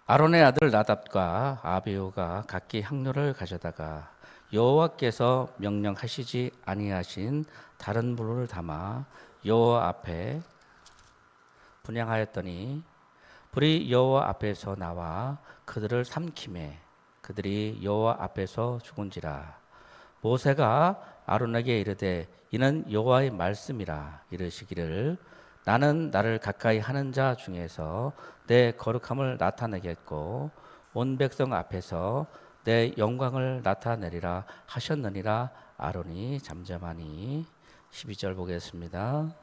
아론의 아들 나답과 아비후가 각기 향로를 가져다가 여호와께서 명령하시지 아니하신 다른 불을 담아 여호와 앞에 분향하였더니 불이 여호와 앞에서 나와 그들을 삼키매 그들이 여호와 앞에서 죽은지라. 모세가 아론에게 이르되 이는 여호와의 말씀이라. 이르시기를 나는 나를 가까이 하는 자 중에서 내 거룩함을 나타내겠고 온 백성 앞에서 내 영광을 나타내리라 하셨느니라. 아론이 잠잠하니. 12절 보겠습니다.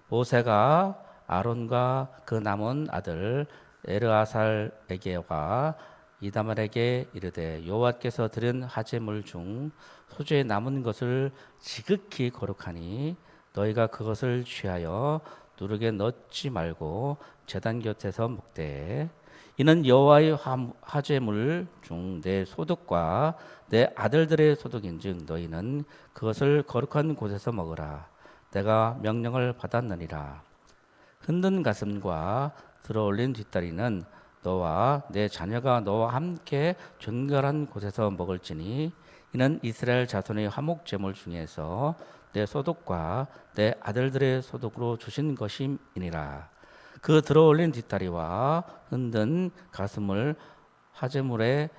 모세가 아론과 그 남은 아들 엘르아살에게와 이다말에게 이르되 여호와께서 드린 화제물 중 소재에 남은 것을 지극히 거룩하니 너희가 그것을 취하여 누룩에 넣지 말고 제단 곁에서 먹되 이는 여호와의 화제물 중 내 소득과 내 아들들의 소득인즉 너희는 그것을 거룩한 곳에서 먹으라. 내가 명령을 받았느니라. 흔든 가슴과 들어올린 뒷다리는 너와 내 자녀가 너와 함께 존귀한 곳에서 먹을지니 이는 이스라엘 자손의 화목 제물 중에서 내 소득과 내 아들들의 소득으로 주신 것임이니라. 그 들어올린 뒷다리와 흔든 가슴을 화제물의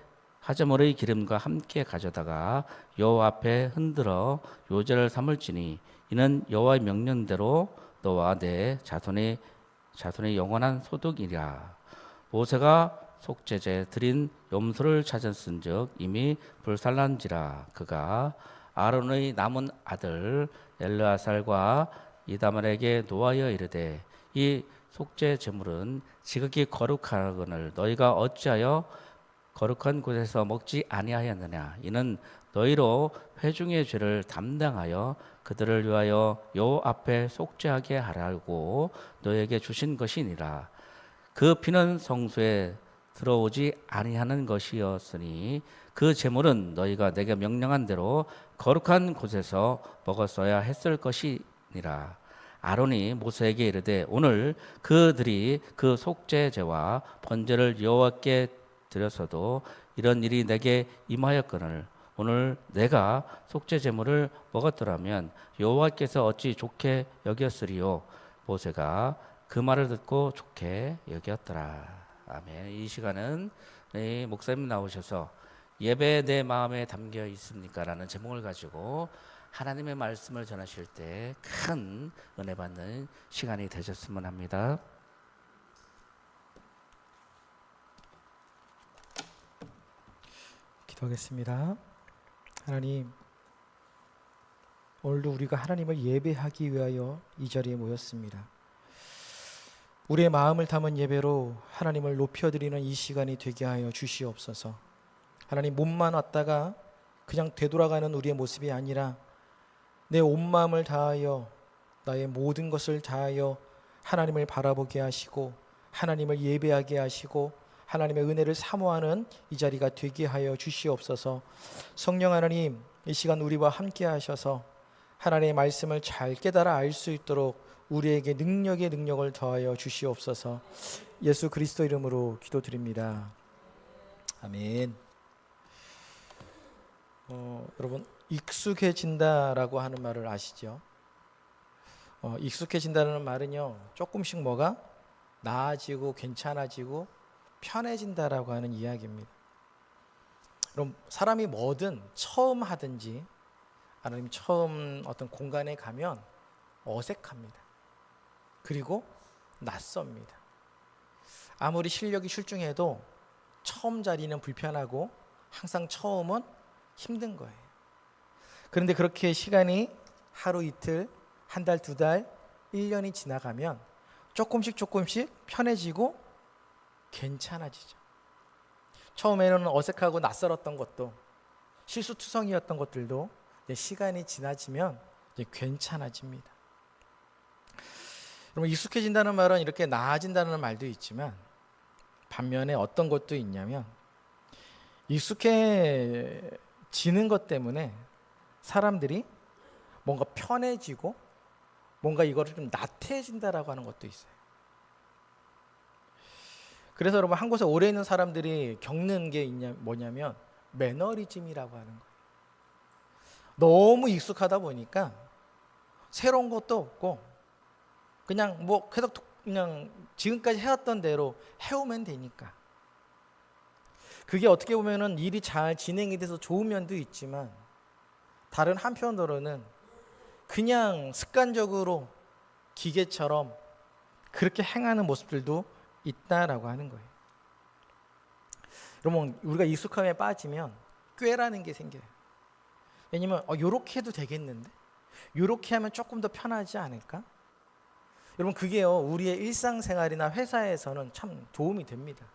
기름과 함께 가져다가 여호와 앞에 흔들어 요제를 삼을지니 이는 여호와의 명령대로 너와 내 자손의 영원한 소득이라. 모세가 속죄제 드린 염소를 찾았은즉 이미 불살란지라. 그가 아론의 남은 아들 엘르아살과 이다말에게 노하여 이르되 이 속죄 제물은 지극히 거룩하거늘 너희가 어찌하여 거룩한 곳에서 먹지 아니하였느냐. 이는 너희로 회중의 죄를 담당하여 그들을 위하여 여호와 앞에 속죄하게 하라고 너희에게 주신 것이니라. 그 피는 성소에 들어오지 아니하는 것이었으니 그 제물은 너희가 내게 명령한 대로 거룩한 곳에서 먹었어야 했을 것이니라. 아론이 모세에게 이르되 오늘 그들이 그 속죄제와 번제를 여호와께 드렸어도 이런 일이 내게 임하였거늘 오늘 내가 속죄 제물을 먹었더라면 여호와께서 어찌 좋게 여겼으리요. 모세가 그 말을 듣고 좋게 여겼더라. 아멘. 이 시간은 목사님 나오셔서 예배 내 마음에 담겨 있습니까? 라는 제목을 가지고 하나님의 말씀을 전하실 때 큰 은혜 받는 시간이 되셨으면 합니다. 기도하겠습니다. 하나님, 오늘도 우리가 하나님을 예배하기 위하여 이 자리에 모였습니다. 우리의 마음을 담은 예배로 하나님을 높여드리는 이 시간이 되게 하여 주시옵소서. 하나님, 몸만 왔다가 그냥 되돌아가는 우리의 모습이 아니라 내 온 마음을 다하여 나의 모든 것을 다하여 하나님을 바라보게 하시고 하나님을 예배하게 하시고 하나님의 은혜를 사모하는 이 자리가 되게 하여 주시옵소서. 성령 하나님, 이 시간 우리와 함께 하셔서 하나님의 말씀을 잘 깨달아 알 수 있도록 우리에게 능력의 능력을 더하여 주시옵소서. 예수 그리스도 이름으로 기도드립니다. 아멘. 여러분, 익숙해진다라고 하는 말을 아시죠? 익숙해진다는 말은요, 조금씩 뭐가 나아지고 괜찮아지고 편해진다라고 하는 이야기입니다. 그럼 사람이 뭐든 처음 하든지 아니면 처음 어떤 공간에 가면 어색합니다. 그리고 낯섭니다. 아무리 실력이 출중해도 처음 자리는 불편하고 항상 처음은 힘든 거예요. 그런데 그렇게 시간이 하루 이틀, 한 달, 두 달, 1년이 지나가면 조금씩 편해지고 괜찮아지죠. 처음에는 어색하고 낯설었던 것도 실수투성이었던 것들도 시간이 지나지면 이제 괜찮아집니다. 여러분, 익숙해진다는 말은 이렇게 나아진다는 말도 있지만 반면에 어떤 것도 있냐면 익숙해지는 것 때문에 사람들이 뭔가 편해지고 뭔가 이거를 좀 나태해진다라고 하는 것도 있어요. 그래서 여러분 한 곳에 오래 있는 사람들이 겪는 게 뭐냐면 매너리즘이라고 하는 거예요. 너무 익숙하다 보니까 새로운 것도 없고 그냥 뭐 계속 그냥 지금까지 해왔던 대로 해오면 되니까. 그게 어떻게 보면은 일이 잘 진행이 돼서 좋은 면도 있지만 다른 한편으로는 그냥 습관적으로 기계처럼 그렇게 행하는 모습들도 있다라고 하는 거예요. 여러분 우리가 익숙함에 빠지면 꾀라는 게 생겨요. 왜냐면 요렇게 해도 되겠는데 요렇게 하면 조금 더 편하지 않을까? 여러분 그게요 우리의 일상생활이나 회사에서는 참 도움이 됩니다.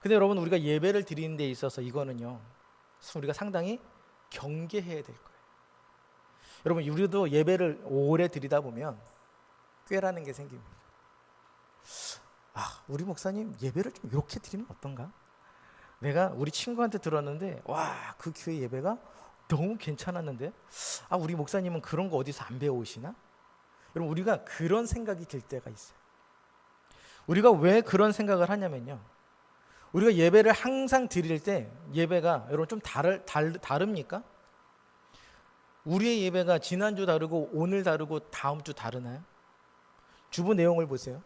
근데 여러분 우리가 예배를 드리는 데 있어서 이거는요 우리가 상당히 경계해야 될 거예요. 여러분 우리도 예배를 오래 드리다 보면 꾀라는 게 생깁니다. 우리 목사님 예배를 좀 이렇게 드리면 어떤가? 내가 우리 친구한테 들었는데 와, 그 교회 예배가 너무 괜찮았는데 우리 목사님은 그런 거 어디서 안 배우시나? 여러분 우리가 그런 생각이 들 때가 있어요. 우리가 왜 그런 생각을 하냐면요 우리가 예배를 항상 드릴 때 예배가 여러분 좀 다릅니까? 우리의 예배가 지난주 다르고 오늘 다르고 다음 주 다르나요? 주보 내용을 보세요.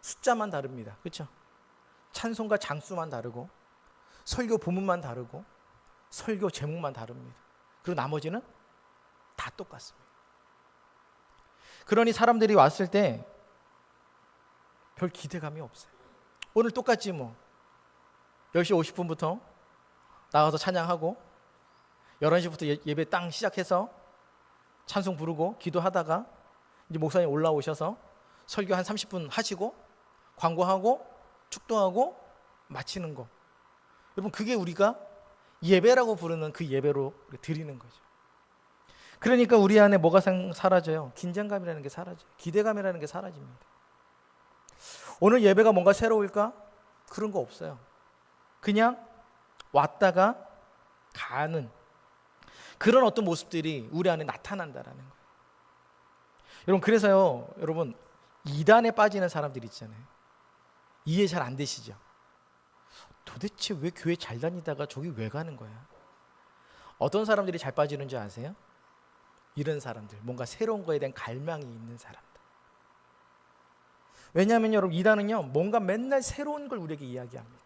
숫자만 다릅니다. 그렇죠? 찬송가 장수만 다르고 설교 본문만 다르고 설교 제목만 다릅니다. 그리고 나머지는 다 똑같습니다. 그러니 사람들이 왔을 때 별 기대감이 없어요. 오늘 똑같지 뭐. 10시 50분부터 나가서 찬양하고 11시부터 예배 땅 시작해서 찬송 부르고 기도하다가 이제 목사님 올라오셔서 설교 한 30분 하시고 광고하고 축도하고 마치는 거. 여러분 그게 우리가 예배라고 부르는 그 예배로 드리는 거죠. 그러니까 우리 안에 뭐가 사라져요? 긴장감이라는 게 사라져요. 기대감이라는 게 사라집니다. 오늘 예배가 뭔가 새로울까? 그런 거 없어요. 그냥 왔다가 가는 그런 어떤 모습들이 우리 안에 나타난다라는 거예요. 여러분 그래서요 여러분 이단에 빠지는 사람들 있잖아요. 이해 잘 안 되시죠? 도대체 왜 교회 잘 다니다가 저기 왜 가는 거야? 어떤 사람들이 잘 빠지는 줄 아세요? 이런 사람들, 뭔가 새로운 거에 대한 갈망이 있는 사람들. 왜냐하면 여러분 이단은요 뭔가 맨날 새로운 걸 우리에게 이야기합니다.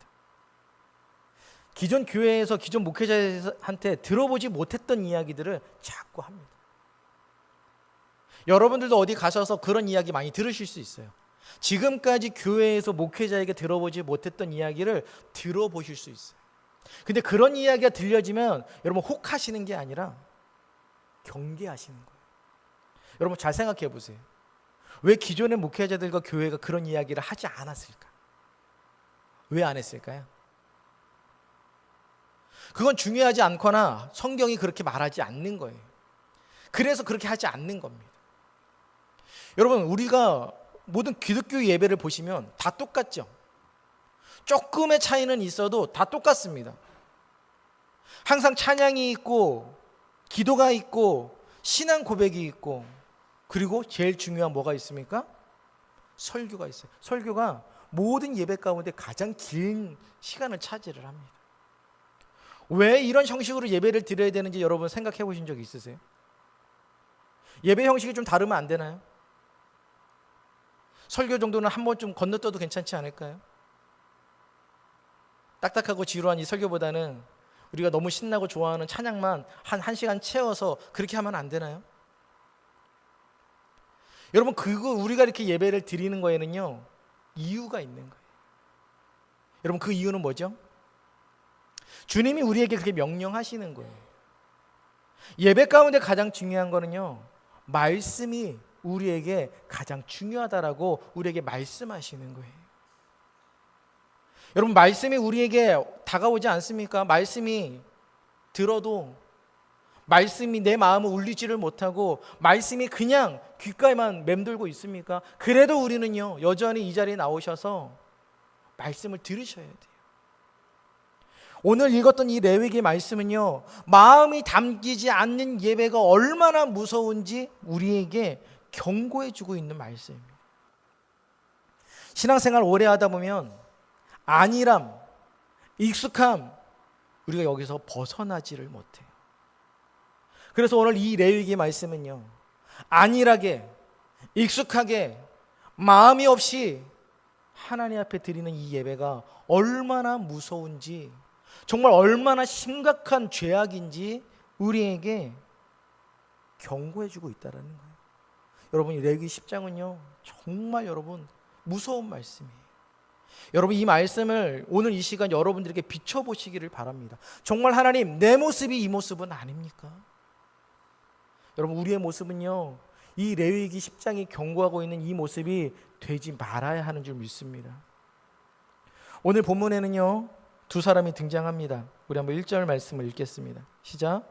기존 교회에서 기존 목회자한테 들어보지 못했던 이야기들을 자꾸 합니다. 여러분들도 어디 가셔서 그런 이야기 많이 들으실 수 있어요. 지금까지 교회에서 목회자에게 들어보지 못했던 이야기를 들어보실 수 있어요. 근데 그런 이야기가 들려지면 여러분 혹하시는 게 아니라 경계하시는 거예요. 여러분 잘 생각해 보세요. 왜 기존의 목회자들과 교회가 그런 이야기를 하지 않았을까? 왜 안 했을까요? 그건 중요하지 않거나 성경이 그렇게 말하지 않는 거예요. 그래서 그렇게 하지 않는 겁니다. 여러분 우리가 모든 기독교 예배를 보시면 다 똑같죠. 조금의 차이는 있어도 다 똑같습니다. 항상 찬양이 있고 기도가 있고 신앙 고백이 있고 그리고 제일 중요한 뭐가 있습니까? 설교가 있어요. 설교가 모든 예배 가운데 가장 긴 시간을 차지를 합니다. 왜 이런 형식으로 예배를 드려야 되는지 여러분 생각해 보신 적 있으세요? 예배 형식이 좀 다르면 안 되나요? 설교 정도는 한 번쯤 건너뛰어도 괜찮지 않을까요? 딱딱하고 지루한 이 설교보다는 우리가 너무 신나고 좋아하는 찬양만 한 1시간 채워서 그렇게 하면 안 되나요? 여러분 그거 우리가 이렇게 예배를 드리는 거에는요 이유가 있는 거예요. 여러분 그 이유는 뭐죠? 주님이 우리에게 그렇게 명령하시는 거예요. 예배 가운데 가장 중요한 거는요 말씀이 우리에게 가장 중요하다라고 우리에게 말씀하시는 거예요. 여러분 말씀이 우리에게 다가오지 않습니까? 말씀이 들어도 말씀이 내 마음을 울리지를 못하고 말씀이 그냥 귓가에만 맴돌고 있습니까? 그래도 우리는요 여전히 이 자리에 나오셔서 말씀을 들으셔야 돼요. 오늘 읽었던 이 레위기 말씀은요 마음이 담기지 않는 예배가 얼마나 무서운지 우리에게 경고해 주고 있는 말씀입니다. 신앙생활 오래 하다 보면 안일함, 익숙함, 우리가 여기서 벗어나지를 못해요. 그래서 오늘 이 레위기 말씀은요, 안일하게, 익숙하게, 마음이 없이 하나님 앞에 드리는 이 예배가 얼마나 무서운지, 정말 얼마나 심각한 죄악인지 우리에게 경고해주고 있다는 거예요. 여러분, 이 레위기 10장은요 정말 여러분 무서운 말씀이에요. 여러분, 이 말씀을 오늘 이 시간 여러분들에게 비춰보시기를 바랍니다. 정말 하나님, 내 모습이 이 모습은 아닙니까? 여러분, 우리의 모습은요 이 레위기 10장이 경고하고 있는 이 모습이 되지 말아야 하는 줄 믿습니다. 오늘 본문에는요 두 사람이 등장합니다. 우리 한번 1절 말씀을 읽겠습니다. 시작.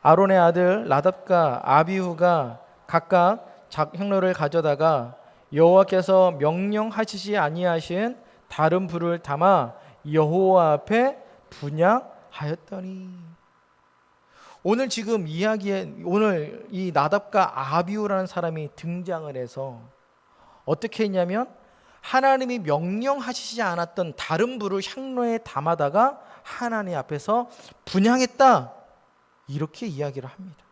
아론의 아들 나답과 아비후가 각각 향로를 가져다가 여호와께서 명령하시지 아니하신 다른 불을 담아 여호와 앞에 분향하였더니, 오늘 지금 이야기에 오늘 이 나답과 아비후라는 사람이 등장을 해서 어떻게 했냐면 하나님이 명령하시지 않았던 다른 불을 향로에 담아다가 하나님 앞에서 분향했다, 이렇게 이야기를 합니다.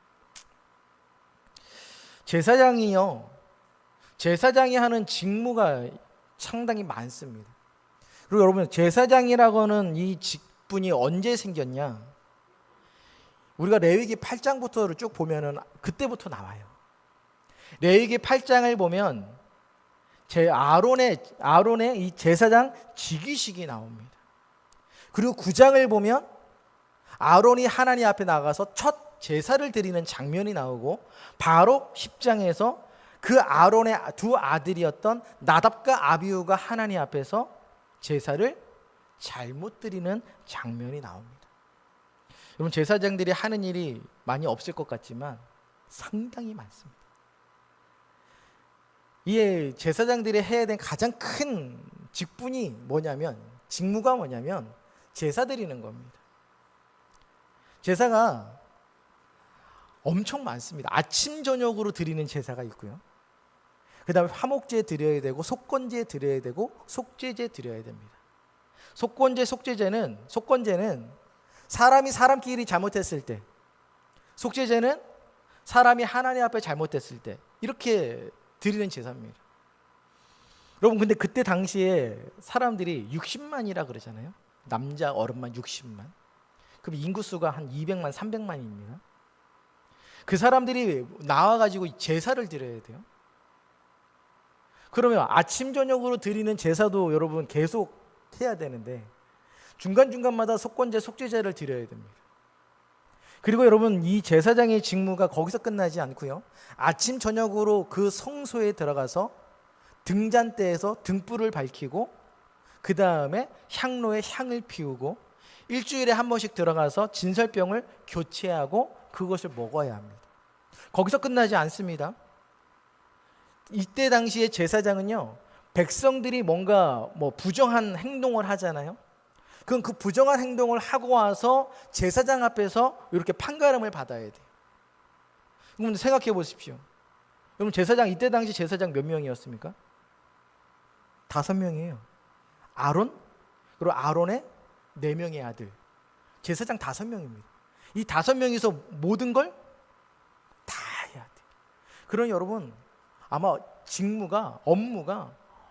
제사장이 하는 직무가 상당히 많습니다. 그리고 여러분, 제사장이라고 하는 이 직분이 언제 생겼냐? 우리가 레위기 8장부터를 쭉 보면은 그때부터 나와요. 레위기 8장을 보면 아론의 이 제사장 직위식이 나옵니다. 그리고 9장을 보면 아론이 하나님 앞에 나가서 첫 제사를 드리는 장면이 나오고, 바로 10장에서 그 아론의 두 아들이었던 나답과 아비후가 하나님 앞에서 제사를 잘못 드리는 장면이 나옵니다. 여러분, 제사장들이 하는 일이 많이 없을 것 같지만 상당히 많습니다. 이 제사장들이 해야 되는 가장 큰 직무가 뭐냐면 제사 드리는 겁니다. 제사가 엄청 많습니다. 아침 저녁으로 드리는 제사가 있고요, 그 다음에 화목제 드려야 되고, 속건제 드려야 되고, 속죄제 드려야 됩니다. 속죄제는 사람이 사람끼리 잘못했을 때, 속죄제는 사람이 하나님 앞에 잘못했을 때 이렇게 드리는 제사입니다. 여러분, 근데 그때 당시에 사람들이 60만이라 그러잖아요. 남자 어른만 60만. 그럼 인구수가 한 200만, 300만입니다. 그 사람들이 나와가지고 제사를 드려야 돼요. 그러면 아침 저녁으로 드리는 제사도 여러분 계속 해야 되는데 중간중간마다 속건제, 속죄제를 드려야 됩니다. 그리고 여러분, 이 제사장의 직무가 거기서 끝나지 않고요, 아침 저녁으로 그 성소에 들어가서 등잔대에서 등불을 밝히고, 그 다음에 향로에 향을 피우고, 일주일에 한 번씩 들어가서 진설병을 교체하고 그것을 먹어야 합니다. 거기서 끝나지 않습니다. 이때 당시에 제사장은요, 백성들이 뭔가 부정한 행동을 하잖아요. 그럼 그 부정한 행동을 하고 와서 제사장 앞에서 이렇게 판가름을 받아야 돼요. 그럼 생각해 보십시오. 여러분, 이때 당시 제사장 몇 명이었습니까? 5명이에요. 아론, 그리고 아론의 4명의 아들, 제사장 5명입니다. 이 5명이서 모든 걸 다 해야 돼요. 그러니 여러분, 아마 업무가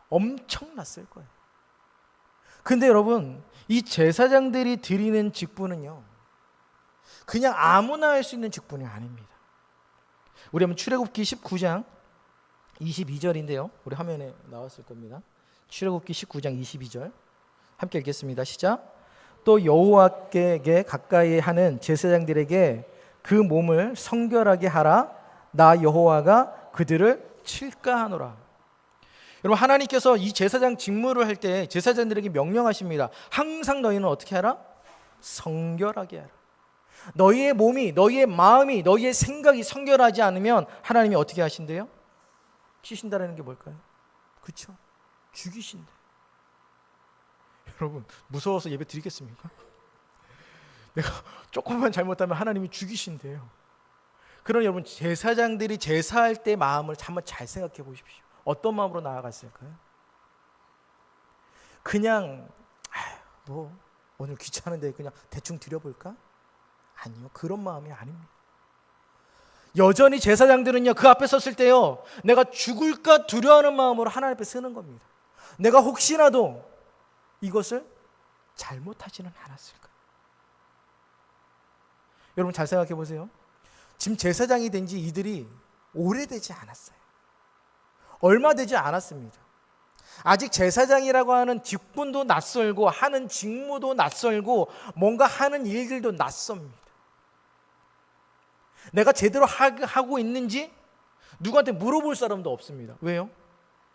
엄청났을 거예요. 근데 여러분, 이 제사장들이 드리는 직분은요, 그냥 아무나 할 수 있는 직분이 아닙니다. 우리 한번 출애굽기 19장 22절인데요. 우리 화면에 나왔을 겁니다. 출애굽기 19장 22절 함께 읽겠습니다. 시작. 또 여호와께 가까이 하는 제사장들에게 그 몸을 성결하게 하라. 나 여호와가 그들을 칠까 하노라. 여러분, 하나님께서 이 제사장 직무를 할 때 제사장들에게 명령하십니다. 항상 너희는 어떻게 하라? 성결하게 하라. 너희의 몸이, 너희의 마음이, 너희의 생각이 성결하지 않으면 하나님이 어떻게 하신대요? 치신다라는 게 뭘까요? 그렇죠? 죽이신대. 여러분, 무서워서 예배 드리겠습니까? 내가 조금만 잘못하면 하나님이 죽이신대요. 그럼 여러분, 제사장들이 제사할 때 마음을 한번 잘 생각해 보십시오. 어떤 마음으로 나아갔을까요? 그냥 뭐 오늘 귀찮은데 그냥 대충 드려볼까? 아니요, 그런 마음이 아닙니다. 여전히 제사장들은요, 그 앞에 섰을 때요, 내가 죽을까 두려워하는 마음으로 하나님 앞에 서는 겁니다. 내가 혹시라도 이것을 잘못하지는 않았을까? 여러분 잘 생각해 보세요. 지금 제사장이 된 지 이들이 오래되지 않았어요. 얼마 되지 않았습니다. 아직 제사장이라고 하는 직분도 낯설고 하는 직무도 낯설고 뭔가 하는 일들도 낯섭니다. 내가 제대로 하고 있는지 누구한테 물어볼 사람도 없습니다. 왜요?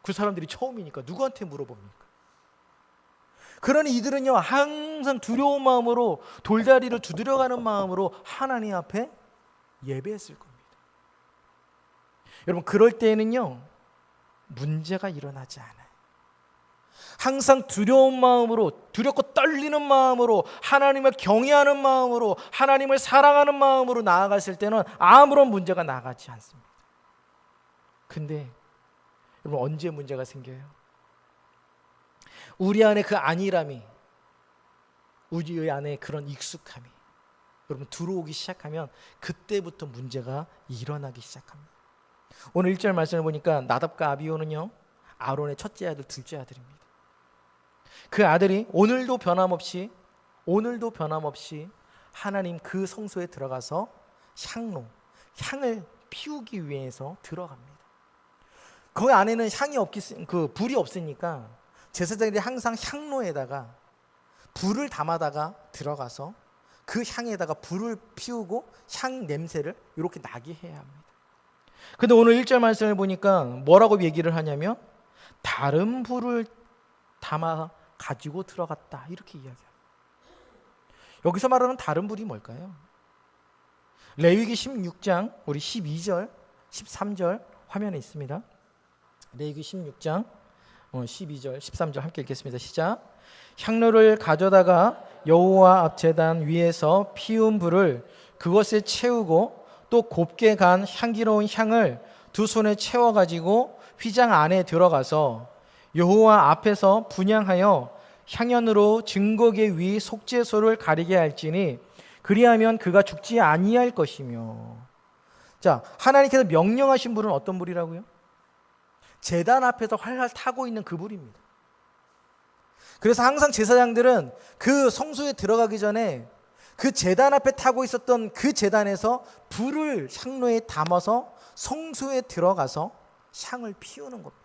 그 사람들이 처음이니까 누구한테 물어봅니까? 그러니 이들은요, 항상 두려운 마음으로 돌다리를 두드려가는 마음으로 하나님 앞에 예배했을 겁니다. 여러분, 그럴 때에는요, 문제가 일어나지 않아요. 항상 두려운 마음으로, 두렵고 떨리는 마음으로, 하나님을 경외하는 마음으로, 하나님을 사랑하는 마음으로 나아갔을 때는 아무런 문제가 나가지 않습니다. 근데 여러분, 언제 문제가 생겨요? 우리 안에 그 안일함이, 우리 안에 그런 익숙함이 여러분 들어오기 시작하면 그때부터 문제가 일어나기 시작합니다. 오늘 1절 말씀을 보니까 나답과 아비후는요, 아론의 첫째 아들, 둘째 아들입니다. 그 아들이 오늘도 변함없이 하나님 그 성소에 들어가서 향을 피우기 위해서 들어갑니다. 거기 안에는 불이 없으니까 제사장들이 항상 향로에다가 불을 담아다가 들어가서 그 향에다가 불을 피우고 향 냄새를 이렇게 나게 해야 합니다. 근데 오늘 1절 말씀을 보니까 뭐라고 얘기를 하냐면 다른 불을 담아 가지고 들어갔다, 이렇게 이야기합니다. 여기서 말하는 다른 불이 뭘까요? 레위기 16장 우리 12절 13절 화면에 있습니다. 레위기 16장 12절 13절 함께 읽겠습니다. 시작. 향로를 가져다가 여호와 앞 제단 위에서 피운 불을 그것에 채우고 또 곱게 간 향기로운 향을 두 손에 채워 가지고 휘장 안에 들어가서 여호와 앞에서 분향하여 향연으로 증거계 위 속죄소를 가리게 할지니 그리하면 그가 죽지 아니할 것이며. 자, 하나님께서 명령하신 불은 어떤 불이라고요? 제단 앞에서 활활 타고 있는 그 불입니다. 그래서 항상 제사장들은 그 성소에 들어가기 전에 그 제단 앞에 타고 있었던 그 제단에서 불을 향로에 담아서 성소에 들어가서 향을 피우는 겁니다.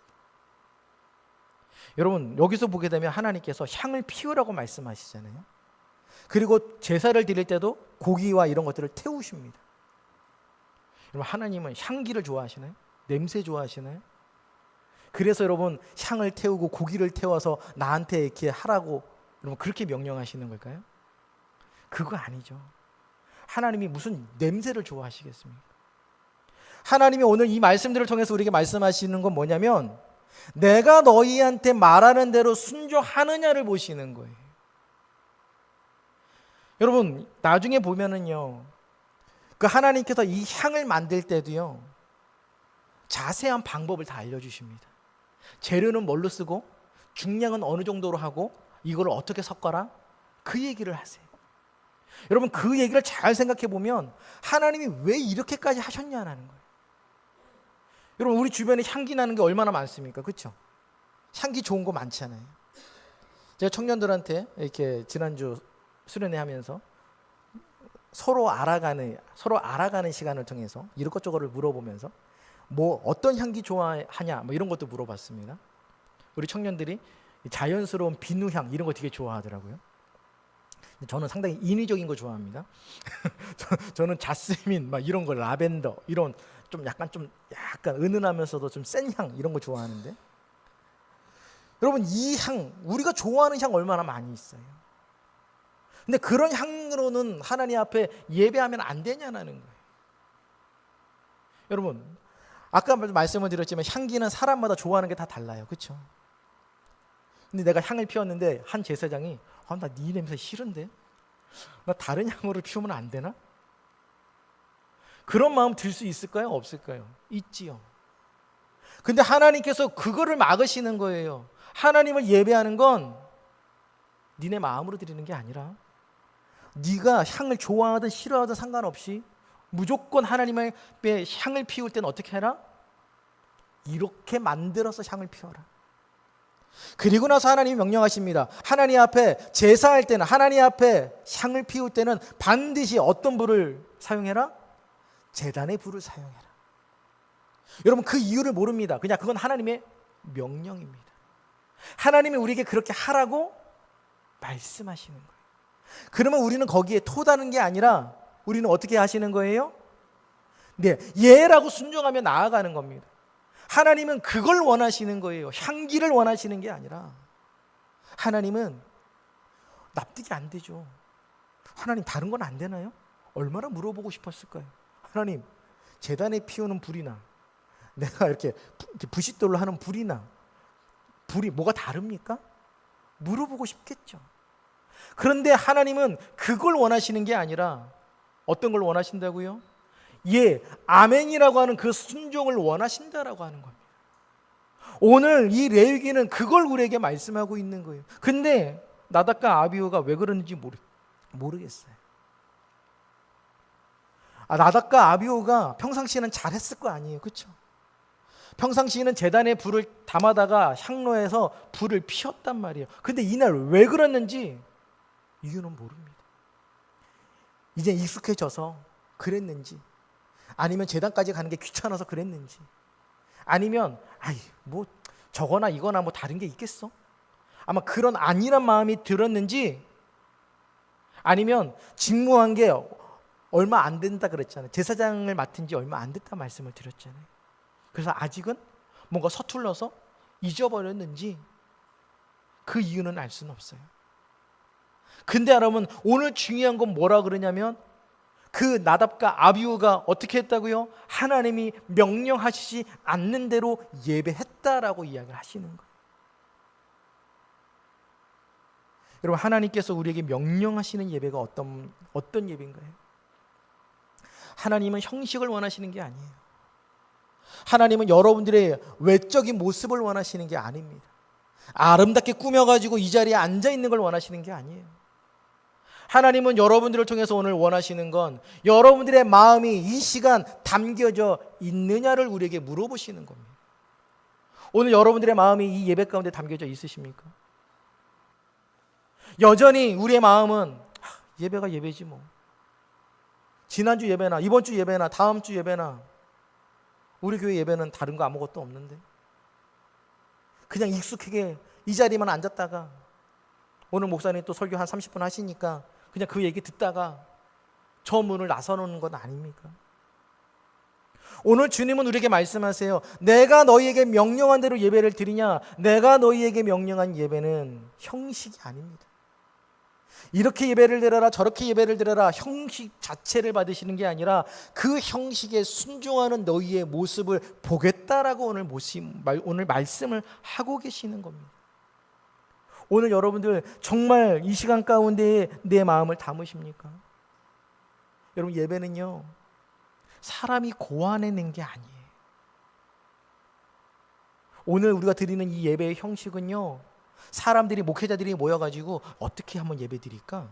여러분, 여기서 보게 되면 하나님께서 향을 피우라고 말씀하시잖아요. 그리고 제사를 드릴 때도 고기와 이런 것들을 태우십니다. 여러분, 하나님은 향기를 좋아하시나요? 냄새 좋아하시나요? 그래서 여러분 향을 태우고 고기를 태워서 나한테 이렇게 하라고 여러분 그렇게 명령하시는 걸까요? 그거 아니죠. 하나님이 무슨 냄새를 좋아하시겠습니까? 하나님이 오늘 이 말씀들을 통해서 우리에게 말씀하시는 건 뭐냐면 내가 너희한테 말하는 대로 순종하느냐를 보시는 거예요. 여러분, 나중에 보면은요, 그 하나님께서 이 향을 만들 때도요, 자세한 방법을 다 알려주십니다. 재료는 뭘로 쓰고 중량은 어느 정도로 하고 이걸 어떻게 섞어라, 그 얘기를 하세요. 여러분, 그 얘기를 잘 생각해 보면 하나님이 왜 이렇게까지 하셨냐는 거예요. 여러분, 우리 주변에 향기 나는 게 얼마나 많습니까? 그렇죠? 향기 좋은 거 많잖아요. 제가 청년들한테 이렇게 지난주 수련회 하면서 서로 알아가는 시간을 통해서 이것저것을 물어보면서 뭐 어떤 향기 좋아하냐 뭐 이런 것도 물어봤습니다. 우리 청년들이 자연스러운 비누향 이런 거 되게 좋아하더라고요. 저는 상당히 인위적인 거 좋아합니다. 저는 자스민 막 이런 거, 라벤더 이런 좀 약간 은은하면서도 좀 센 향 이런 거 좋아하는데, 여러분 이 향, 우리가 좋아하는 향 얼마나 많이 있어요. 근데 그런 향으로는 하나님 앞에 예배하면 안 되냐는 거예요. 여러분, 아까 말씀을 드렸지만 향기는 사람마다 좋아하는 게 다 달라요. 그렇죠? 근데 내가 향을 피웠는데 한 제사장이 나 네 냄새 싫은데? 나 다른 향으로 피우면 안 되나? 그런 마음 들 수 있을까요? 없을까요? 있지요. 근데 하나님께서 그거를 막으시는 거예요. 하나님을 예배하는 건 니네 마음으로 드리는 게 아니라 네가 향을 좋아하든 싫어하든 상관없이 무조건 하나님의 향을 피울 때는 어떻게 해라? 이렇게 만들어서 향을 피워라. 그리고 나서 하나님이 명령하십니다. 하나님 앞에 제사할 때는, 하나님 앞에 향을 피울 때는 반드시 어떤 불을 사용해라? 제단의 불을 사용해라. 여러분, 그 이유를 모릅니다. 그냥 그건 하나님의 명령입니다. 하나님이 우리에게 그렇게 하라고 말씀하시는 거예요. 그러면 우리는 거기에 토다는 게 아니라 우리는 어떻게 하시는 거예요? 네, 예라고 순종하며 나아가는 겁니다. 하나님은 그걸 원하시는 거예요. 향기를 원하시는 게 아니라. 하나님은 납득이 안 되죠. 하나님 다른 건 안 되나요? 얼마나 물어보고 싶었을까요? 하나님, 제단에 피우는 불이나 내가 이렇게 부싯돌로 하는 불이나 불이 뭐가 다릅니까? 물어보고 싶겠죠. 그런데 하나님은 그걸 원하시는 게 아니라 어떤 걸 원하신다고요? 예, 아멘이라고 하는 그 순종을 원하신다라고 하는 겁니다. 오늘 이 레위기는 그걸 우리에게 말씀하고 있는 거예요. 근데 나답과 아비후가 왜 그러는지 모르겠어요. 나답과 아비후가 평상시에는 잘했을 거 아니에요, 그렇죠? 평상시에는 제단에 불을 담아다가 향로에서 불을 피웠단 말이에요. 근데 이날 왜 그랬는지 이유는 모릅니다. 이제 익숙해져서 그랬는지, 아니면 제단까지 가는 게 귀찮아서 그랬는지, 아니면 뭐 저거나 이거나 뭐 다른 게 있겠어? 아마 그런 안일한 마음이 들었는지, 아니면 직무한 게 얼마 안 된다 그랬잖아요. 제사장을 맡은 지 얼마 안 됐다 말씀을 드렸잖아요. 그래서 아직은 뭔가 서툴러서 잊어버렸는지 그 이유는 알 수는 없어요. 근데 여러분, 오늘 중요한 건 뭐라 그러냐면 그 나답과 아비후가 어떻게 했다고요? 하나님이 명령하시지 않는 대로 예배했다라고 이야기를 하시는 거예요. 여러분, 하나님께서 우리에게 명령하시는 예배가 어떤 예배인가요? 하나님은 형식을 원하시는 게 아니에요. 하나님은 여러분들의 외적인 모습을 원하시는 게 아닙니다. 아름답게 꾸며가지고 이 자리에 앉아있는 걸 원하시는 게 아니에요. 하나님은 여러분들을 통해서 오늘 원하시는 건 여러분들의 마음이 이 시간 담겨져 있느냐를 우리에게 물어보시는 겁니다. 오늘 여러분들의 마음이 이 예배 가운데 담겨져 있으십니까? 여전히 우리의 마음은 예배가 예배지 뭐, 지난주 예배나 이번 주 예배나 다음 주 예배나 우리 교회 예배는 다른 거 아무것도 없는데, 그냥 익숙하게 이 자리만 앉았다가 오늘 목사님 또 설교 한 30분 하시니까 그냥 그 얘기 듣다가 저 문을 나서는 건 아닙니까? 오늘 주님은 우리에게 말씀하세요. 내가 너희에게 명령한 대로 예배를 드리냐? 내가 너희에게 명령한 예배는 형식이 아닙니다. 이렇게 예배를 드려라, 저렇게 예배를 드려라, 형식 자체를 받으시는 게 아니라 그 형식에 순종하는 너희의 모습을 보겠다라고 오늘 말씀을 하고 계시는 겁니다. 오늘 여러분들 정말 이 시간 가운데 내 마음을 담으십니까? 여러분, 예배는요, 사람이 고안해낸 게 아니에요. 오늘 우리가 드리는 이 예배의 형식은요, 사람들이, 목회자들이 모여가지고 어떻게 한번 예배 드릴까?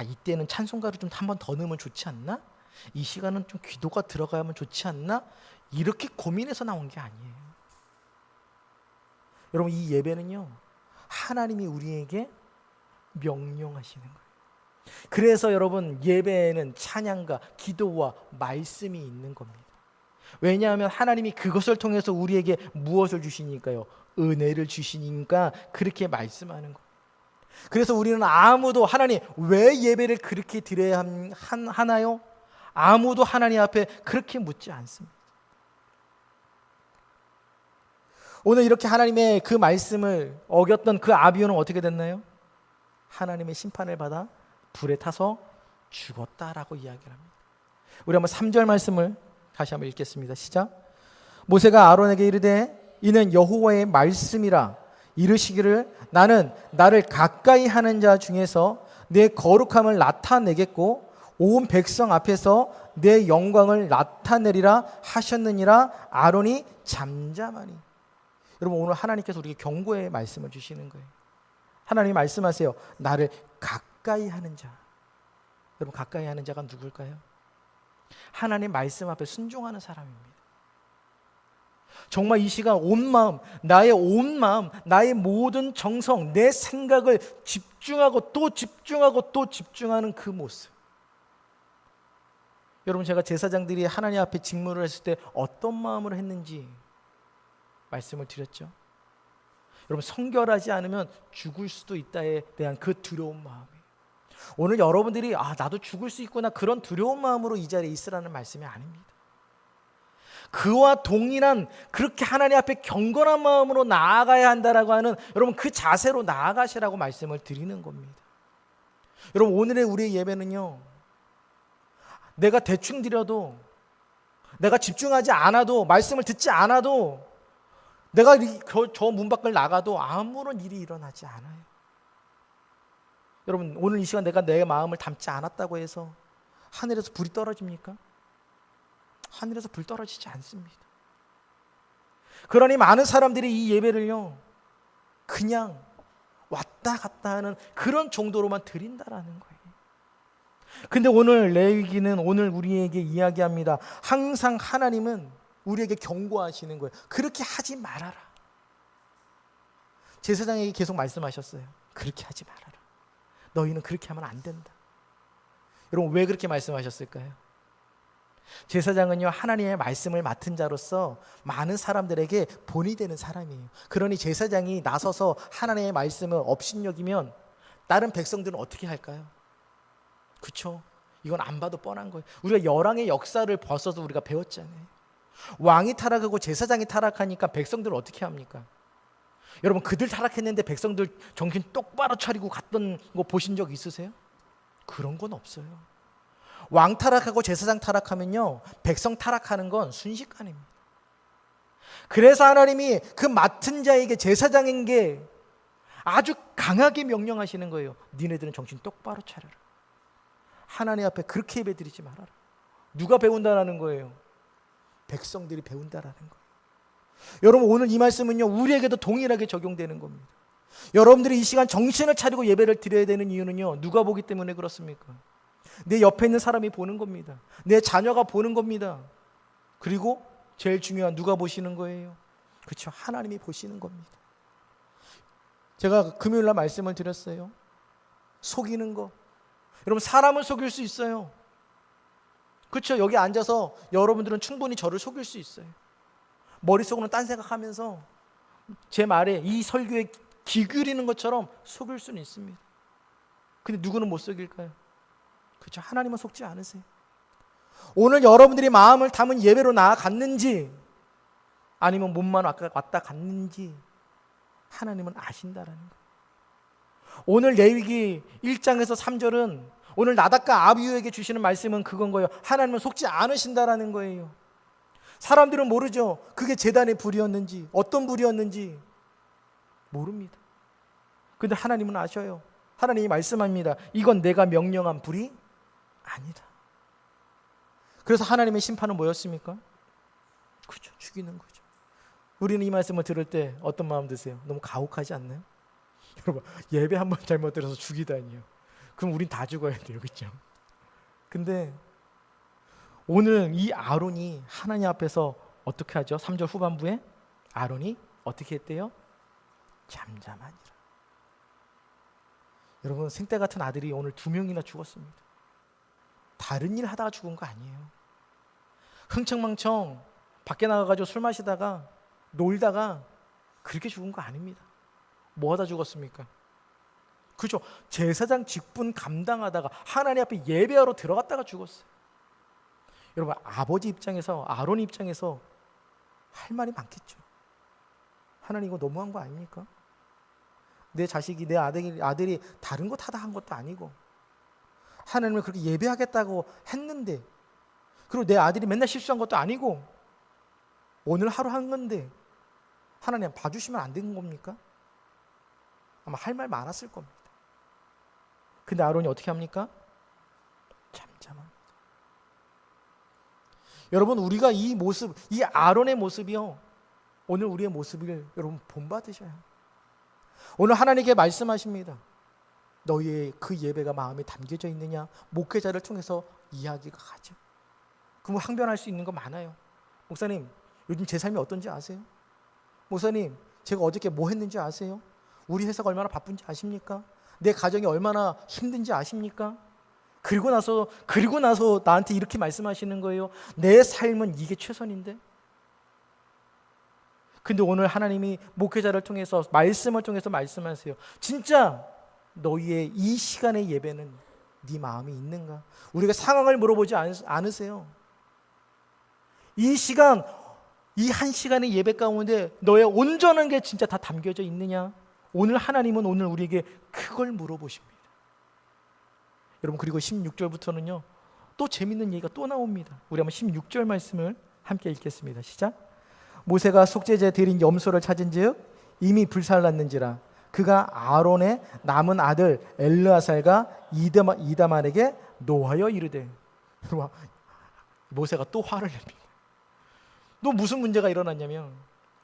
이때는 찬송가를 좀 한 번 더 넣으면 좋지 않나? 이 시간은 좀 기도가 들어가면 좋지 않나? 이렇게 고민해서 나온 게 아니에요. 여러분, 이 예배는요, 하나님이 우리에게 명령하시는 거예요. 그래서 여러분, 예배에는 찬양과 기도와 말씀이 있는 겁니다. 왜냐하면 하나님이 그것을 통해서 우리에게 무엇을 주시니까요? 은혜를 주시니까 그렇게 말씀하는 거예요. 그래서 우리는 아무도 하나님 왜 예배를 그렇게 드려야 하나요? 아무도 하나님 앞에 그렇게 묻지 않습니다. 오늘 이렇게 하나님의 그 말씀을 어겼던 그 아비후는 어떻게 됐나요? 하나님의 심판을 받아 불에 타서 죽었다라고 이야기를 합니다. 우리 한번 3절 말씀을 다시 한번 읽겠습니다. 시작. 모세가 아론에게 이르되 이는 여호와의 말씀이라 이르시기를 나는 나를 가까이 하는 자 중에서 내 거룩함을 나타내겠고 온 백성 앞에서 내 영광을 나타내리라 하셨느니라. 아론이 잠잠하니. 여러분, 오늘 하나님께서 우리에게 경고의 말씀을 주시는 거예요. 하나님 말씀하세요. 나를 가까이 하는 자. 여러분, 가까이 하는 자가 누굴까요? 하나님 말씀 앞에 순종하는 사람입니다. 정말 이 시간 온 마음, 나의 모든 정성, 내 생각을 집중하고 또 집중하고 또 집중하는 그 모습. 여러분, 제가 제사장들이 하나님 앞에 직무를 했을 때 어떤 마음으로 했는지 말씀을 드렸죠. 여러분, 성결하지 않으면 죽을 수도 있다에 대한 그 두려운 마음이, 오늘 여러분들이 나도 죽을 수 있구나, 그런 두려운 마음으로 이 자리에 있으라는 말씀이 아닙니다. 그와 동일한, 그렇게 하나님 앞에 경건한 마음으로 나아가야 한다라고 하는, 여러분, 그 자세로 나아가시라고 말씀을 드리는 겁니다. 여러분, 오늘의 우리의 예배는요, 내가 대충 드려도, 내가 집중하지 않아도, 말씀을 듣지 않아도, 내가 저 문 밖을 나가도 아무런 일이 일어나지 않아요. 여러분, 오늘 이 시간 내가 내 마음을 담지 않았다고 해서 하늘에서 불이 떨어집니까? 하늘에서 불 떨어지지 않습니다. 그러니 많은 사람들이 이 예배를요, 그냥 왔다 갔다 하는 그런 정도로만 드린다라는 거예요. 근데 오늘 레위기는 오늘 우리에게 이야기합니다. 항상 하나님은 우리에게 경고하시는 거예요. 그렇게 하지 말아라. 제사장에게 계속 말씀하셨어요. 그렇게 하지 말아라. 너희는 그렇게 하면 안 된다. 여러분, 왜 그렇게 말씀하셨을까요? 제사장은요, 하나님의 말씀을 맡은 자로서 많은 사람들에게 본이 되는 사람이에요. 그러니 제사장이 나서서 하나님의 말씀을 업신여기면 다른 백성들은 어떻게 할까요? 그렇죠? 이건 안 봐도 뻔한 거예요. 우리가 열왕의 역사를 벗어서 우리가 배웠잖아요. 왕이 타락하고 제사장이 타락하니까 백성들은 어떻게 합니까? 여러분, 그들 타락했는데 백성들 정신 똑바로 차리고 갔던 거 보신 적 있으세요? 그런 건 없어요. 왕 타락하고 제사장 타락하면요, 백성 타락하는 건 순식간입니다. 그래서 하나님이 그 맡은 자에게, 제사장에게 아주 강하게 명령하시는 거예요. 니네들은 정신 똑바로 차려라. 하나님 앞에 그렇게 예배드리지 말아라. 누가 배운다라는 거예요? 백성들이 배운다라는 거예요. 여러분, 오늘 이 말씀은요, 우리에게도 동일하게 적용되는 겁니다. 여러분들이 이 시간 정신을 차리고 예배를 드려야 되는 이유는요, 누가 보기 때문에 그렇습니까? 내 옆에 있는 사람이 보는 겁니다. 내 자녀가 보는 겁니다. 그리고 제일 중요한, 누가 보시는 거예요? 그렇죠, 하나님이 보시는 겁니다. 제가 금요일날 말씀을 드렸어요. 속이는 거. 여러분, 사람을 속일 수 있어요. 그렇죠? 여기 앉아서 여러분들은 충분히 저를 속일 수 있어요. 머릿속으로는 딴 생각하면서 제 말에, 이 설교에 귀 기울이는 것처럼 속일 수는 있습니다. 근데 누구는 못 속일까요? 그렇죠? 하나님은 속지 않으세요. 오늘 여러분들이 마음을 담은 예배로 나아갔는지 아니면 몸만 왔다 갔는지 하나님은 아신다라는 거예요. 오늘 레위기 1장에서 3절은 오늘 나답과 아비후에게 주시는 말씀은 그건 거예요. 하나님은 속지 않으신다라는 거예요. 사람들은 모르죠. 그게 제단의 불이었는지, 어떤 불이었는지 모릅니다. 근데 하나님은 아셔요. 하나님이 말씀합니다. 이건 내가 명령한 불이 아니다. 그래서 하나님의 심판은 뭐였습니까? 그죠, 죽이는 거죠. 우리는 이 말씀을 들을 때 어떤 마음 드세요? 너무 가혹하지 않나요? 여러분, 예배 한 번 잘못 들어서 죽이다니요. 그럼 우린 다 죽어야 돼요, 그렇죠? 근데 오늘 이 아론이 하나님 앞에서 어떻게 하죠? 3절 후반부에 아론이 어떻게 했대요? 잠잠하니라. 여러분, 생때 같은 아들이 오늘 2명이나 죽었습니다. 다른 일 하다가 죽은 거 아니에요. 흥청망청 밖에 나가가지고 술 마시다가 놀다가 그렇게 죽은 거 아닙니다. 뭐 하다 죽었습니까? 그죠? 제사장 직분 감당하다가 하나님 앞에 예배하러 들어갔다가 죽었어요. 여러분, 아버지 입장에서, 아론 입장에서 할 말이 많겠죠. 하나님, 이거 너무한 거 아닙니까? 내 자식이, 내 아들이 다른 거 타다 한 것도 아니고 하나님을 그렇게 예배하겠다고 했는데, 그리고 내 아들이 맨날 실수한 것도 아니고 오늘 하루 한 건데 하나님 봐주시면 안 되는 겁니까? 아마 할 말 많았을 겁니다. 근데 아론이 어떻게 합니까? 잠잠합니다. 여러분, 우리가 이 모습, 이 아론의 모습이요, 오늘 우리의 모습을 여러분 본받으셔요. 오늘 하나님께 말씀하십니다. 너희의 그 예배가 마음에 담겨져 있느냐? 목회자를 통해서 이야기가 가죠. 그럼 항변할 수 있는 거 많아요. 목사님, 요즘 제 삶이 어떤지 아세요? 목사님, 제가 어저께 뭐 했는지 아세요? 우리 회사가 얼마나 바쁜지 아십니까? 내 가정이 얼마나 힘든지 아십니까? 그리고 나서 나한테 이렇게 말씀하시는 거예요. 내 삶은 이게 최선인데? 근데 오늘 하나님이 목회자를 통해서 말씀을 통해서 말씀하세요. 진짜 너희의 이 시간의 예배는 네 마음이 있는가? 우리가 상황을 물어보지 않으세요. 이 시간, 이 한 시간의 예배 가운데 너의 온전한 게 진짜 다 담겨져 있느냐? 오늘 하나님은 오늘 우리에게 그걸 물어보십니다. 여러분, 그리고 16절부터는요 또 재밌는 얘기가 또 나옵니다. 우리 한번 16절 말씀을 함께 읽겠습니다. 시작. 모세가 속죄제 드린 염소를 찾은즉 이미 불살랐는지라 그가 아론의 남은 아들 엘르아살과 이다말에게 노하여 이르되. 모세가 또 화를 냅니다. 또 무슨 문제가 일어났냐면,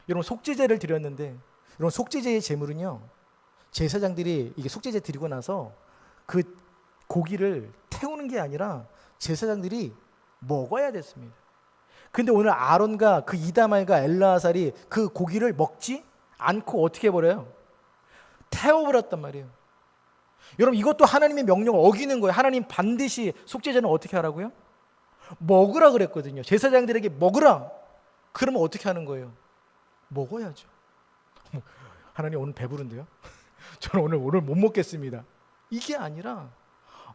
여러분 속죄제를 드렸는데, 여러분 속죄제의 제물은요 제사장들이 이게 속죄제 드리고 나서 그 고기를 태우는 게 아니라 제사장들이 먹어야 됐습니다. 근데 오늘 아론과 그 이다말과 엘르아살이 그 고기를 먹지 않고 어떻게 해버려요? 태워버렸단 말이에요. 여러분, 이것도 하나님의 명령을 어기는 거예요. 하나님 반드시 속죄제는 어떻게 하라고요? 먹으라 그랬거든요. 제사장들에게 먹으라. 그러면 어떻게 하는 거예요? 먹어야죠. 하나님 오늘 배부른데요? 저는 오늘 못 먹겠습니다. 이게 아니라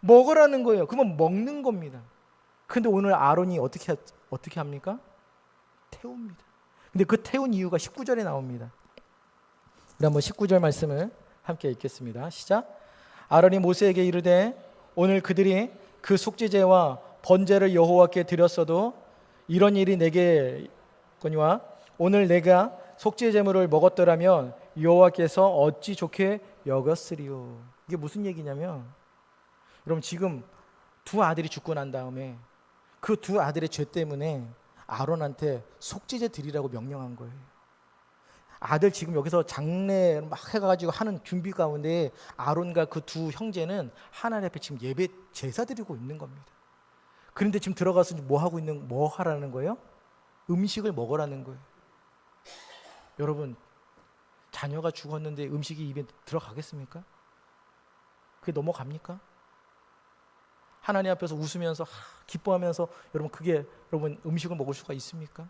먹으라는 거예요. 그러면 먹는 겁니다. 근데 오늘 아론이 어떻게 합니까? 태웁니다. 근데 그 태운 이유가 19절에 나옵니다. 우리 한번 19절 말씀을 함께 읽겠습니다. 시작. 아론이 모세에게 이르되 오늘 그들이 그 속죄제와 번제를 여호와께 드렸어도 이런 일이 내게거니와 오늘 내가 속죄제물을 먹었더라면 여호와께서 어찌 좋게 여겼으리요. 이게 무슨 얘기냐면, 여러분 지금 두 아들이 죽고 난 다음에 그 두 아들의 죄 때문에 아론한테 속죄제 드리라고 명령한 거예요. 아들 지금 여기서 장례 막 해가지고 하는 준비 가운데 아론과 그 두 형제는 하나님 앞에 지금 예배 제사 드리고 있는 겁니다. 그런데 지금 들어가서 뭐 하라는 거예요? 음식을 먹으라는 거예요. 여러분, 자녀가 죽었는데 음식이 입에 들어가겠습니까? 그게 넘어갑니까? 하나님 앞에서 웃으면서 기뻐하면서 여러분 음식을 먹을 수가 있습니까?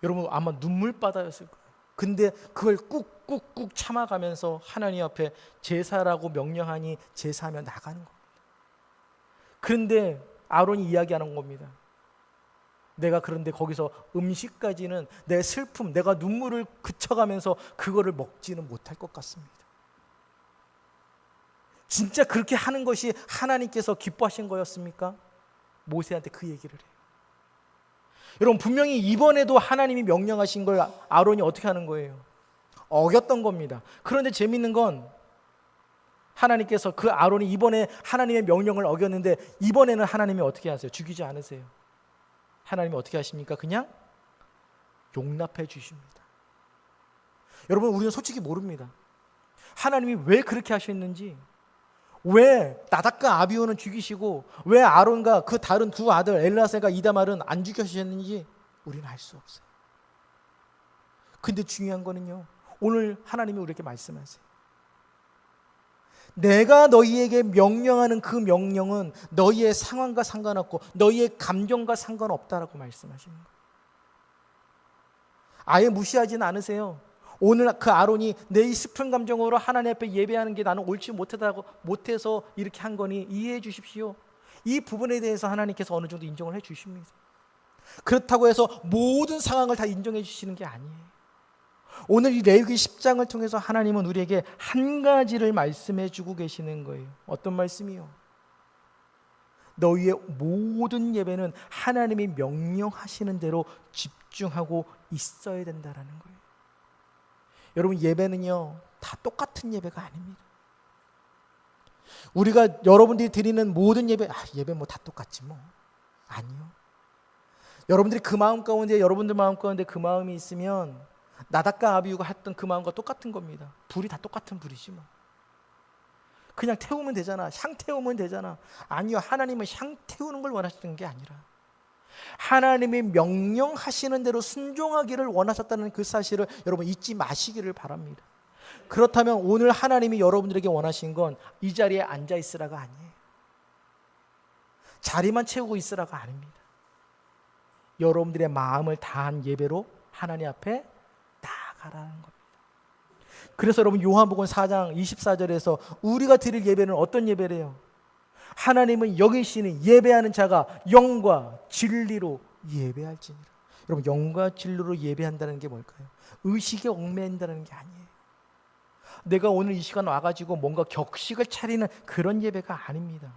여러분 아마 눈물바다였을 거예요. 근데 그걸 꾹꾹꾹 참아가면서 하나님 앞에 제사라고 명령하니 제사하며 나가는 겁니다. 그런데 아론이 이야기하는 겁니다. 내가 그런데 거기서 음식까지는 내 슬픔, 내가 눈물을 그쳐가면서 그거를 먹지는 못할 것 같습니다. 진짜 그렇게 하는 것이 하나님께서 기뻐하신 거였습니까? 모세한테 그 얘기를 해요. 여러분 분명히 이번에도 하나님이 명령하신 걸 아론이 어떻게 하는 거예요? 어겼던 겁니다. 그런데 재밌는 건 하나님께서 그 아론이 이번에 하나님의 명령을 어겼는데 이번에는 하나님이 어떻게 하세요? 죽이지 않으세요. 하나님이 어떻게 하십니까? 그냥 용납해 주십니다. 여러분 우리는 솔직히 모릅니다. 하나님이 왜 그렇게 하셨는지, 왜 나답과 아비후는 죽이시고 왜 아론과 그 다른 두 아들 엘르아살과 이다말은 안 죽여주셨는지 우리는 알 수 없어요. 근데 중요한 거는요, 오늘 하나님이 우리에게 말씀하세요. 내가 너희에게 명령하는 그 명령은 너희의 상황과 상관없고 너희의 감정과 상관없다라고 말씀하시는 거예요. 아예 무시하지는 않으세요. 오늘 그 아론이 내 이 슬픈 감정으로 하나님 앞에 예배하는 게 나는 옳지 못해서 이렇게 한 거니 이해해 주십시오. 이 부분에 대해서 하나님께서 어느 정도 인정을 해 주십니다. 그렇다고 해서 모든 상황을 다 인정해 주시는 게 아니에요. 오늘 이 레위기 10장을 통해서 하나님은 우리에게 한 가지를 말씀해 주고 계시는 거예요. 어떤 말씀이요? 너희의 모든 예배는 하나님이 명령하시는 대로 집중하고 있어야 된다라는 거예요. 여러분 예배는요 다 똑같은 예배가 아닙니다. 우리가 여러분들이 드리는 모든 예배, 예배 뭐 다 똑같지 뭐. 아니요. 여러분들이 그 마음 가운데, 여러분들 마음 가운데 그 마음이 있으면 나답과 아비후가 했던 그 마음과 똑같은 겁니다. 불이 다 똑같은 불이지 뭐. 그냥 태우면 되잖아. 향 태우면 되잖아. 아니요, 하나님은 향 태우는 걸 원하시는 게 아니라 하나님이 명령하시는 대로 순종하기를 원하셨다는 그 사실을 여러분 잊지 마시기를 바랍니다. 그렇다면 오늘 하나님이 여러분들에게 원하신 건 이 자리에 앉아 있으라가 아니에요. 자리만 채우고 있으라가 아닙니다. 여러분들의 마음을 다한 예배로 하나님 앞에 나아가라는 겁니다. 그래서 여러분 요한복음 4장 24절에서 우리가 드릴 예배는 어떤 예배래요? 하나님은 여기시는 예배하는 자가 영과 진리로 예배할지니라. 여러분, 영과 진리로 예배한다는 게 뭘까요? 의식에 얽매인다는 게 아니에요. 내가 오늘 이 시간 와가지고 뭔가 격식을 차리는 그런 예배가 아닙니다.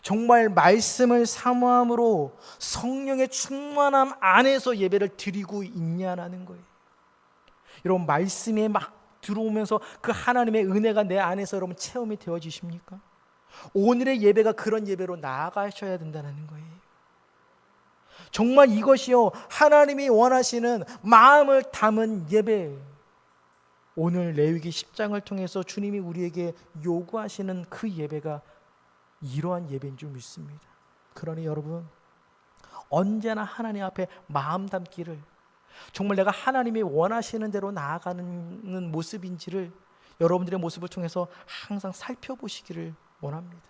정말 말씀을 사모함으로 성령의 충만함 안에서 예배를 드리고 있냐라는 거예요. 여러분, 말씀에 막 들어오면서 그 하나님의 은혜가 내 안에서 여러분 체험이 되어지십니까? 오늘의 예배가 그런 예배로 나아가셔야 된다는 거예요. 정말 이것이요, 하나님이 원하시는 마음을 담은 예배. 오늘 레위기 10장을 통해서 주님이 우리에게 요구하시는 그 예배가 이러한 예배인 줄 믿습니다. 그러니 여러분, 언제나 하나님 앞에 마음 담기를, 정말 내가 하나님이 원하시는 대로 나아가는 모습인지를 여러분들의 모습을 통해서 항상 살펴보시기를 원합니다.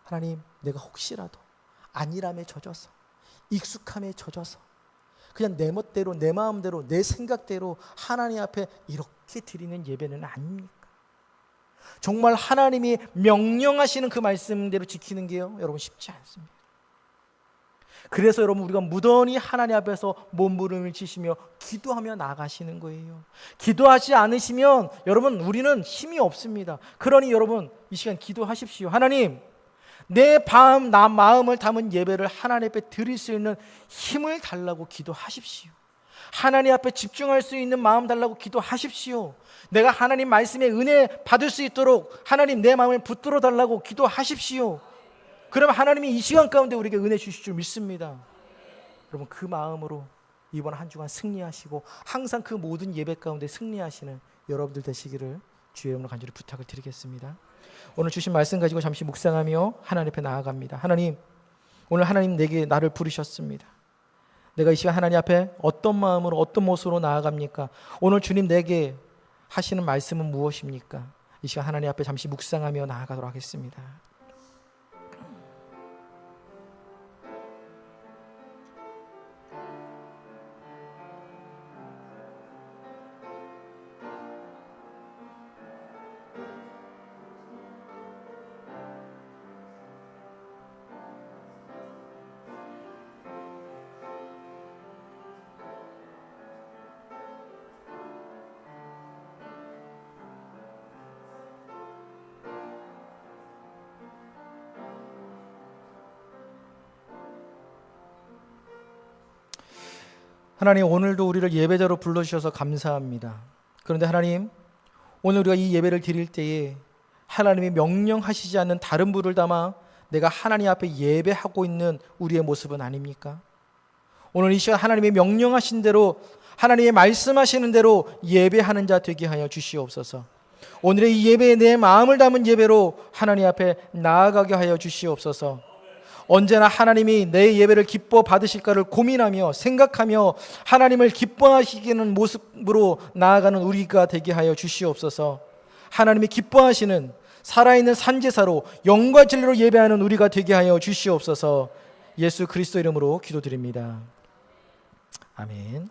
하나님, 내가 혹시라도 안일함에 젖어서, 익숙함에 젖어서 그냥 내 멋대로, 내 마음대로, 내 생각대로 하나님 앞에 이렇게 드리는 예배는 아닙니까? 정말 하나님이 명령하시는 그 말씀대로 지키는 게요, 여러분 쉽지 않습니다. 그래서 여러분, 우리가 무던히 하나님 앞에서 몸부림을 치시며 기도하며 나가시는 거예요. 기도하지 않으시면 여러분, 우리는 힘이 없습니다. 그러니 여러분, 이 시간 기도하십시오. 하나님, 내 마음을 담은 예배를 하나님 앞에 드릴 수 있는 힘을 달라고 기도하십시오. 하나님 앞에 집중할 수 있는 마음 달라고 기도하십시오. 내가 하나님 말씀의 은혜 받을 수 있도록 하나님 내 마음을 붙들어 달라고 기도하십시오. 그러면 하나님이 이 시간 가운데 우리에게 은혜 주실 줄 믿습니다. 여러분, 그 마음으로 이번 한 주간 승리하시고 항상 그 모든 예배 가운데 승리하시는 여러분들 되시기를 주의 이름으로 간절히 부탁을 드리겠습니다. 오늘 주신 말씀 가지고 잠시 묵상하며 하나님 앞에 나아갑니다. 하나님, 오늘 하나님 내게 나를 부르셨습니다. 내가 이 시간 하나님 앞에 어떤 마음으로, 어떤 모습으로 나아갑니까? 오늘 주님 내게 하시는 말씀은 무엇입니까? 이 시간 하나님 앞에 잠시 묵상하며 나아가도록 하겠습니다. 하나님, 오늘도 우리를 예배자로 불러주셔서 감사합니다. 그런데 하나님, 오늘 우리가 이 예배를 드릴 때에 하나님이 명령하시지 않는 다른 불을 담아 내가 하나님 앞에 예배하고 있는 우리의 모습은 아닙니까? 오늘 이 시간 하나님이 명령하신 대로, 하나님의 말씀하시는 대로 예배하는 자 되게 하여 주시옵소서. 오늘의 이 예배에 내 마음을 담은 예배로 하나님 앞에 나아가게 하여 주시옵소서. 언제나 하나님이 내 예배를 기뻐 받으실까를 고민하며 생각하며 하나님을 기뻐하시는 모습으로 나아가는 우리가 되게 하여 주시옵소서. 하나님이 기뻐하시는 살아있는 산제사로 영과 진리로 예배하는 우리가 되게 하여 주시옵소서. 예수 그리스도 이름으로 기도드립니다. 아멘.